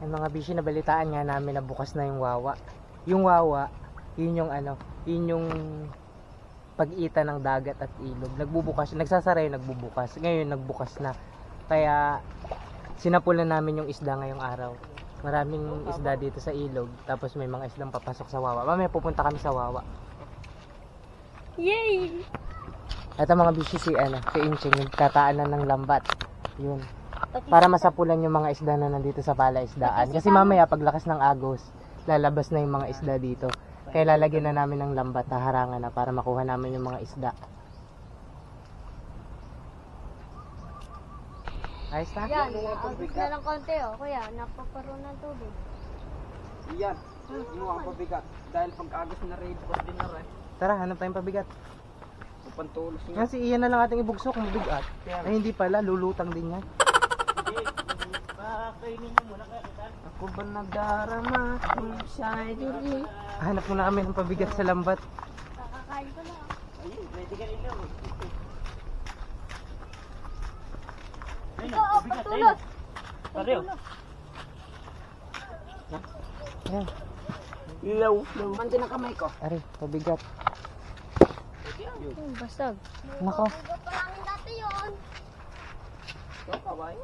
Yung mga bishi, nabalitaan nga namin na bukas na yung Wawa. Yung Wawa, yun yung ano, yun yung pag-itan ng dagat at ilog. Nagbubukas, nagsasara yun, nagbubukas. Ngayon nagbukas na. Kaya sinapulan namin yung isda ngayong araw. Maraming isda dito sa ilog, tapos may mga isdang papasok sa Wawa. Mamaya pupunta kami sa Wawa. Yay! Ito mga bishi, si Inching, tataanan ng lambat. Yun. Para masapulan yung mga isda na nandito sa palaisdaan. Kasi mamaya paglakas ng agos, lalabas na yung mga isda dito. Kaya lalagyan na namin ng lambat, harangan na para makuha namin yung mga isda. Ayos na? Yan, agos na lang konti oh. Kuya, napaparoon ng tubig. Yan. Yung mga pabigat. Dahil pag-agos na raid ko din na rin. Tara, hanap tayong pabigat. Pantulos nga. Kasi iyan na lang ating ibugsok kung mabigat. Ay hindi pala, lulutang din yan. Kainin nyo muna kaya kita. Ako ba nagdarama kung siya'y dili? Hanap muna kami ng pabigat sa lambat. Kakakain ko na. Ayun, pwede ka rin lang. Ito, oh, pagtulot. Pareho. Yan, Ilaw. Mandi na kamay ko. ari, pabigat. Bastag. Nako, Ito pa namin dati yun. Ito, kaway.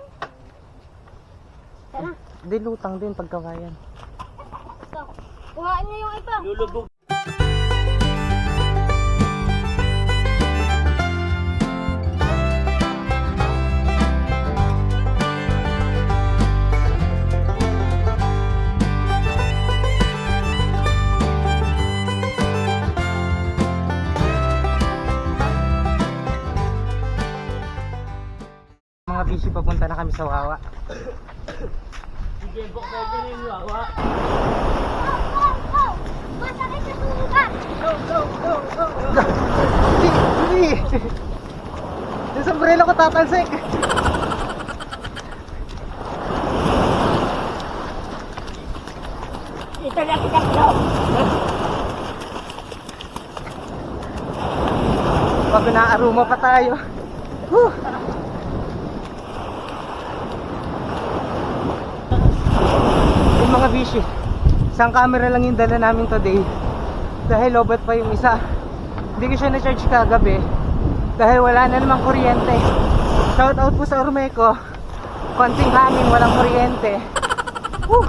Tara. di lutang din pagkawayan. Ito. Kuhain niyo yung iba. Lulubog. Mga bishi, papunta na kami sa Wawa. Sige, buksan nyo yung wawa. Oh! Masakit sa sugat! Hindi! Yung sombrero ko tatalsik! Ito na kita ko. Pag naaruma pa tayo. Whew. Yung mga bishi, isang camera lang yung dala namin today dahil lobat pa yung isa. Hindi ko siya na-charge kagabi dahil wala na namang kuryente. Shout out po sa Ormeco, konting hangin, walang kuryente. Whew.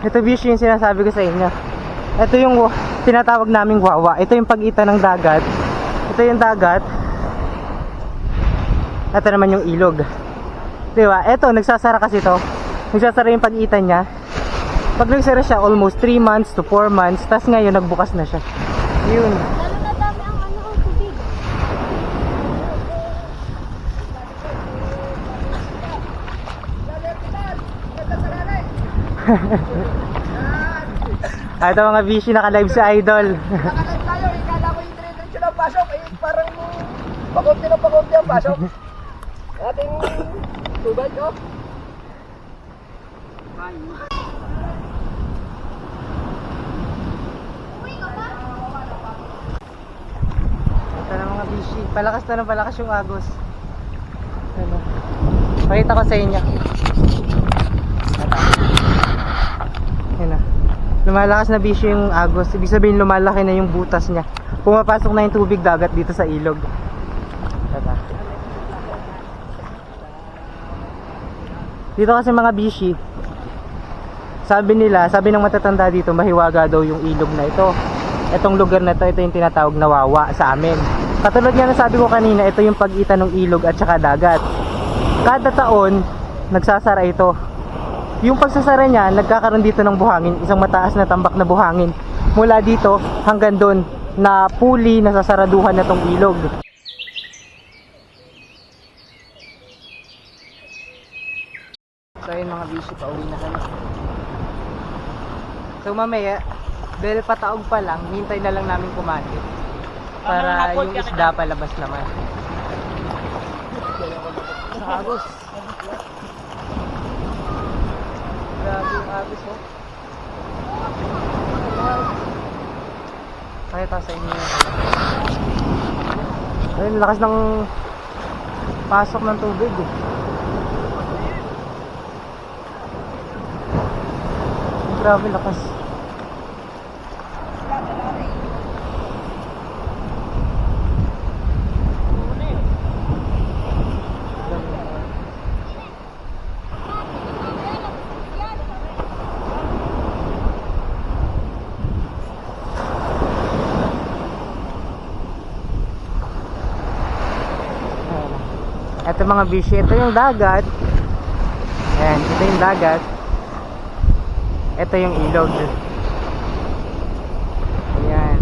Ito bishi yung sinasabi ko sa inyo. Ito yung tinatawag naming Wawa. Ito yung pagitan ng dagat. Ito yung dagat. Ito naman yung ilog. Diba? Ito, nagsasara kasi to. Nagsasara yung pagitan niya. Pag nagsara siya, almost 3 months to 4 months. Tapos ngayon, nagbukas na siya. Yun. Lalo na dami ang tubig. Ito mga bishi, naka-live si Idol. Nakalive tayo, ikala ko yung dire-diretso ng pasok. Eh, parang pakunti ang pasok. Ating tubad ko. Ay. Ito na mga bishi. Palakas na ng palakas yung agos. Ano? Pakita ko sa inyo. Yan na. Lumalakas na bishi yung agos. Ibig sabihin lumalaki na yung butas niya. Pumapasok na yung tubig dagat dito sa ilog. Tata. Dito kasi mga bishi, sabi ng matatanda dito, mahiwaga daw yung ilog na ito. Itong lugar na ito yung tinatawag na Wawa sa amin. Katulad nga na sabi ko kanina, ito yung pagitan ng ilog at saka dagat. Kada taon, nagsasara ito. Yung pagsasara niya, nagkakaroon dito ng buhangin, isang mataas na tambak na buhangin. Mula dito hanggang doon na puli na sasaraduhan na tong ilog. So yun mga bishi, pauwi na kami. So mamaya, dahil pataog pa lang, hintay na lang namin kumati para yung isda palabas naman. Sa agos. Grabe yung agos, oh. Pakita sa inyo yun. Ayun, lakas ng Pasok ng tubig eh. Grabe lakas. Ito mga bishi, ito yung dagat. Ayan, ito yung dagat. Ito yung ilog. Ayan.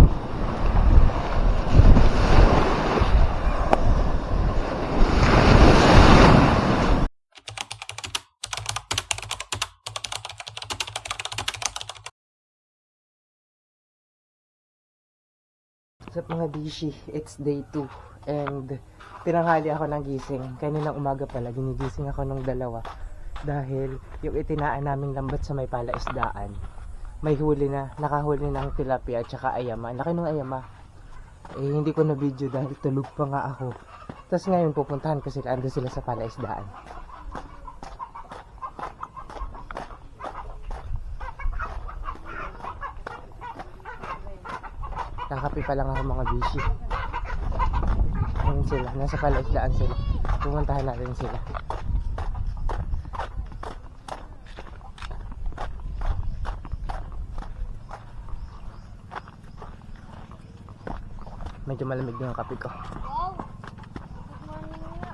What's up mga bishi? It's day 2 and tinanghali ako ng gising. Kaninang umaga pala, ginigising ako ng dalawa dahil yung itinaan naming lambat sa may palaisdaan may huli na, nakahuli ng tilapia at saka ayama. Laki ng ayama. Eh hindi ko na video dahil tulog pa nga ako. Tapos ngayon pupuntahan ko sila, ando sila sa palaisdaan. Kakapi pa lang ako mga bishi. Ayun sila, nasa palaisdaan sila. Pumuntahan natin sila. Medyo malamig na yung kape ko. Wow! Good morning na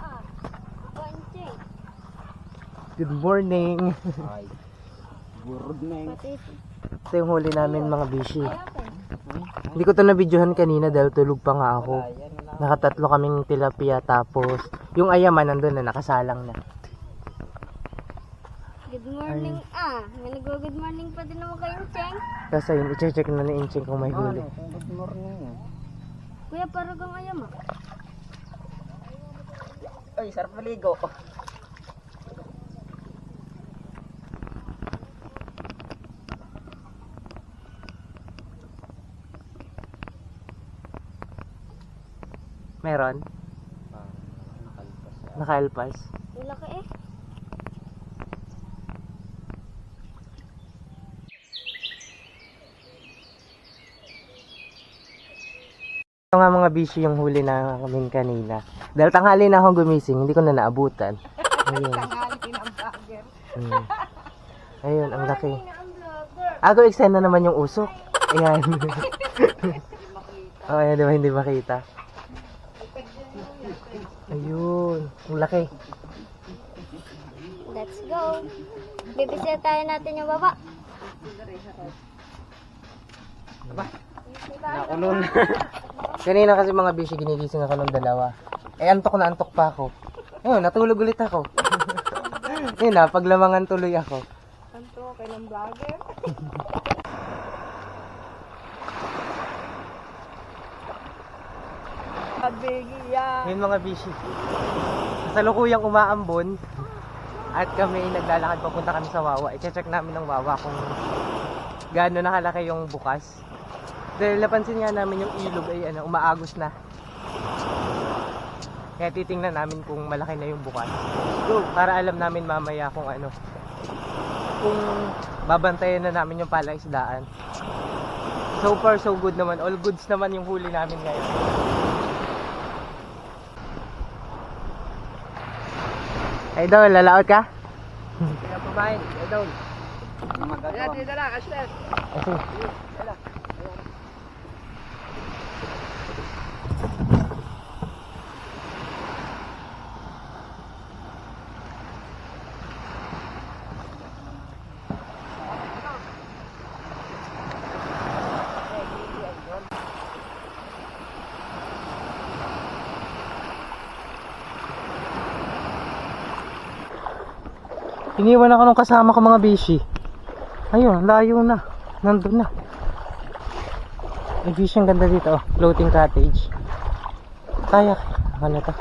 Good morning! Ay. Burod na yun. Pati. Ito yung huli namin mga bishi. Hindi ko to na-videohan kanina dahil tulog pa nga ako. Nakatatlo kaming tilapia tapos yung ayama nandun na, nakasalang na. Good morning May nag-good morning pa din naman kayong Cheng. Kasi yun, i-check na ni Inching kung may huli. Good morning. Kuya, paragang ayama. Ay, sarap maligo. Meron? Nakalpas. Wala ka eh. Ito nga mga bishi yung huli na kami kanina. Dahil tanghali na akong gumising, hindi ko na naabutan. Ayun. Hmm. Ayun, ang laki. Ako, extend na naman yung usok. Ayan. Oh, ayan, diba hindi makita? Ayun, ang laki. Let's go. Bibisita tayo natin yung baba. Nakulong na. Kanina kasi mga bishi, ginigising ako ng dalawa. Eh, antok na antok pa ako. Ayun, natulog ulit ako. Ayun na, paglamangan tuloy ako. Tanto kay ng vlogger. Ayun mga bishi. Kasalukuyang umaambon. At kami naglalakad papunta kami sa Wawa. I-check namin ng Wawa kung gaano nakalaki yung bukas. Dahil napansin nga namin yung ilog ay umaagos na. Kaya titingnan namin kung malaki na yung bukas. Para alam namin mamaya kung kung babantayan na namin yung palaisdaan. So far so good naman. All goods naman yung huli namin ngayon. Idol, lalaot ka? Kaya pamain, idol. Magagawa. Dito na, Ashley. Okay. Iniwan ako nung kasama ko mga bishi. Ayun, layo na. Nandun na. May bishi ang ganda dito. Oh. Floating cottage. Kayak. Ano to?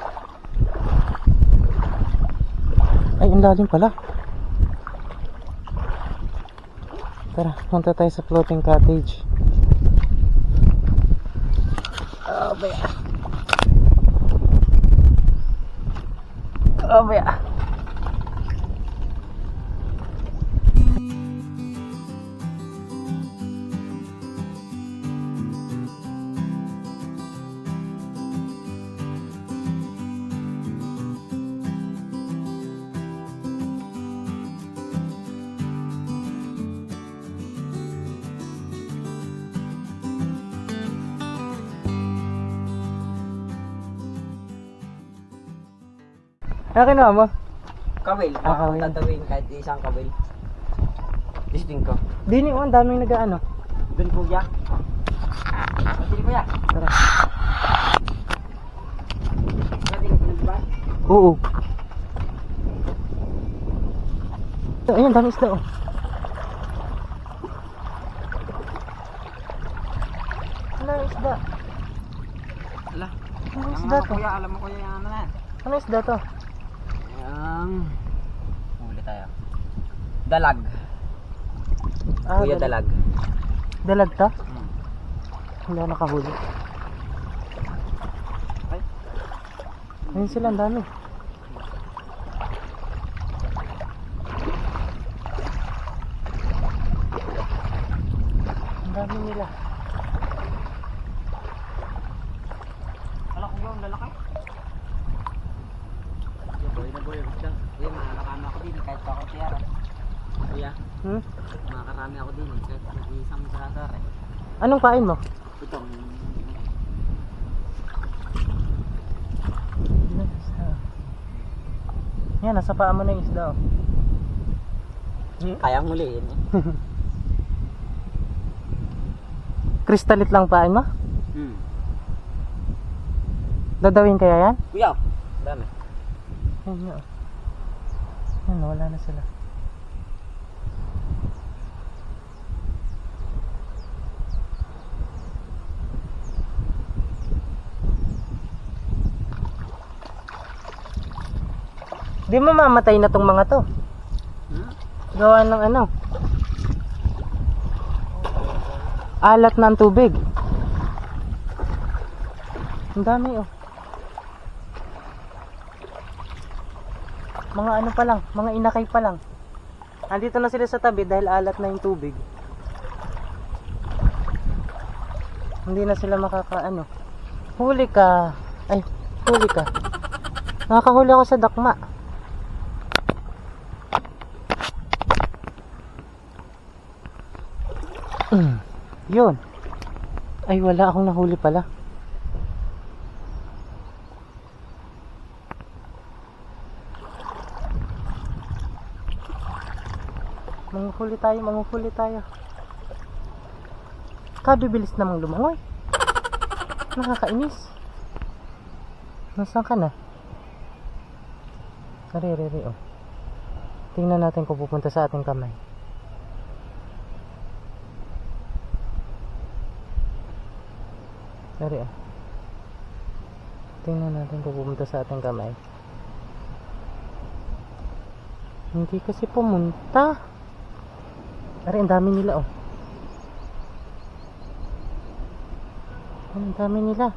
Ay, ang lalim pala. Tara, punta tayo sa floating cottage. Oh, baya. Mamaya. Ano kinuha mo? Kawil. Ah, kawil. Tatawin kahit isang kawil. Listing ko. Dini, ang daming nag-ano. Doon kuya. Pati kuya. Tara. Pati ko ba? Oo. Ayan, dami isda oh. Ano yung isda? Ala. Ano yung isda to? Kuya, alam mo kuya yung ano na. Ano yung isda to? Huli tayo. Dalag. Kuya dalag. Dalag to? Wala nakahuli. Ay. Ayun sila, ang dami. Ang dami nila. Ala kuya, ang lalaki. Boy na boy. Kuya, makakarami ako din kahit pa ako tiyara. Kuya, Hmm? makakarami ako din kahit isang sarasar eh. Anong kain mo? Ito. Yan, nasa paa mo na yung isda oh. Kayang huliin eh. Kristalit lang pain mo? Hmm. Dadawin kaya yan? Kuya, dami. Ayun nga oh. Yan, wala na sila. Di mo mamatay na tong mga to. Hmm? Gawa ng ano? Alat na ang tubig. Ang dami oh. Mga ano pa lang, mga inakay pa lang. Andito na sila sa tabi dahil alat na yung tubig. Hindi na sila makakaano. Huli ka. Ay, huli ka. Nakakahuli ako sa dakma. Yun. Ay, wala akong nahuli pala. Manguhuli tayo. Kabibilis namang lumangoy. Nakakainis. Nasaan ka na? Riri, oh. Tingnan natin kung pupunta sa ating kamay. Dari ah. Tingnan natin kung pumunta sa ating kamay. Hindi kasi pumunta. Dari, ang dami nila oh. Ang dami nila.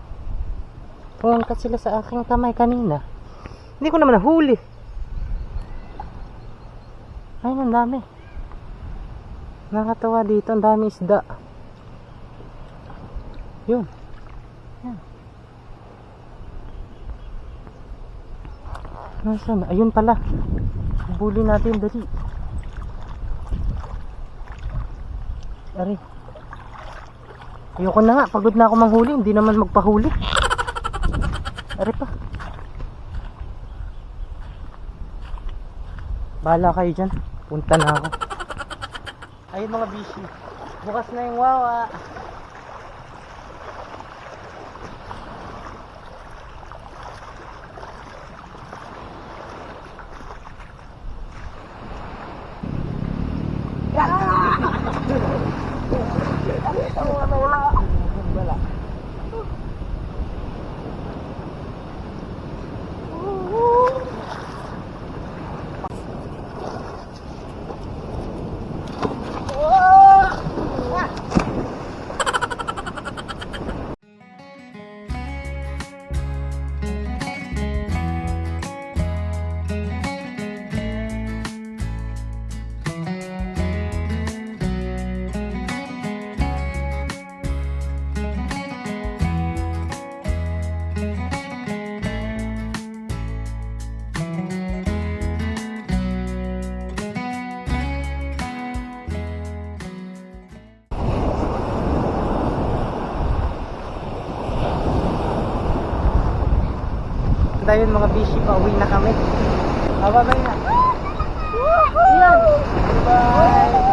Pumunta sila sa aking kamay kanina. Hindi ko naman nahuli. Ayun, ang dami. Nakakatawa dito, ang dami isda. Yun. Yan. Nasaan? Ayun pala. Buli natin, dali. Ari. Ayoko na nga, pagod na ako manghuli. Hindi naman magpahuli. Ari pa. Bahala kayo dyan. Punta na ako. Ayun mga bishi. Bukas na yung wawa. ayun mga bishi, pauwi na kami. Bye-bye na. Ayan. Bye.